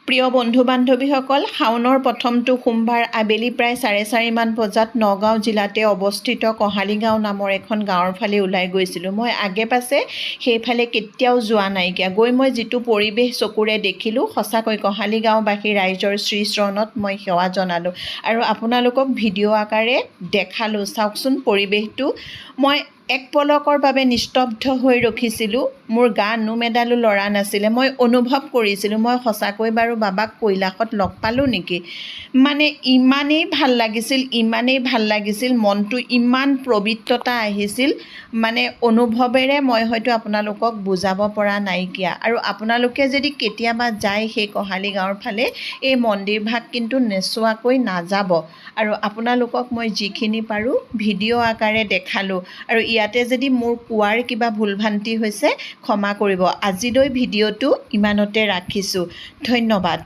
প্ৰিয় বন্ধু বান্ধৱীসকল, শাওনৰ প্ৰথমটো সোমবাৰ আবেলি প্ৰায় 4:30 মান বজাত নগাঁও জিলাতে অৱস্থিত কহালী গাঁও নামৰ এখন গাঁৱৰ ফালে ওলাই গৈছিলোঁ। মই আগে পাছে সেইফালে কেতিয়াও যোৱা নাইকিয়া। গৈ মই যিটো পৰিৱেশ চকুৰে দেখিলোঁ, সঁচাকৈ কহালী গাঁওবাসী ৰাইজৰ শ্ৰীচৰণত মই সেৱা জনালোঁ আৰু আপোনালোকক ভিডিঅ' আকাৰে দেখালোঁ। চাওকচোন পৰিৱেশটো। মই এক পলকৰ বাবে নিস্তব্ধ হৈ ৰখিছিলোঁ। মোৰ গা নোম এডালো লৰা নাছিলে। মই অনুভৱ কৰিছিলোঁ মই সঁচাকৈ বাৰু বাবাক কৈলাশত লগ পালোঁ নেকি। মানে ইমানেই ভাল লাগিছিল, মনটো ইমান পবিত্ৰতা আহিছিল, মানে অনুভৱেৰে মই হয়তো আপোনালোকক বুজাব পৰা নাইকিয়া। আৰু আপোনালোকে যদি কেতিয়াবা যায় সেই কহালী গাঁৱৰ ফালে, এই মন্দিৰভাগ কিন্তু নোচোৱাকৈ নাযাব। আৰু আপোনালোকক মই যিখিনি পাৰোঁ ভিডিঅ' আকাৰে দেখালোঁ। আৰু ইয়াতে যদি মোৰ কোৱাৰ কিবা ভুল ভ্ৰান্তি হৈছে ক্ষমা কৰিব। আজিলৈ ভিডিঅ'টো ইমানতে ৰাখিছোঁ। ধন্যবাদ।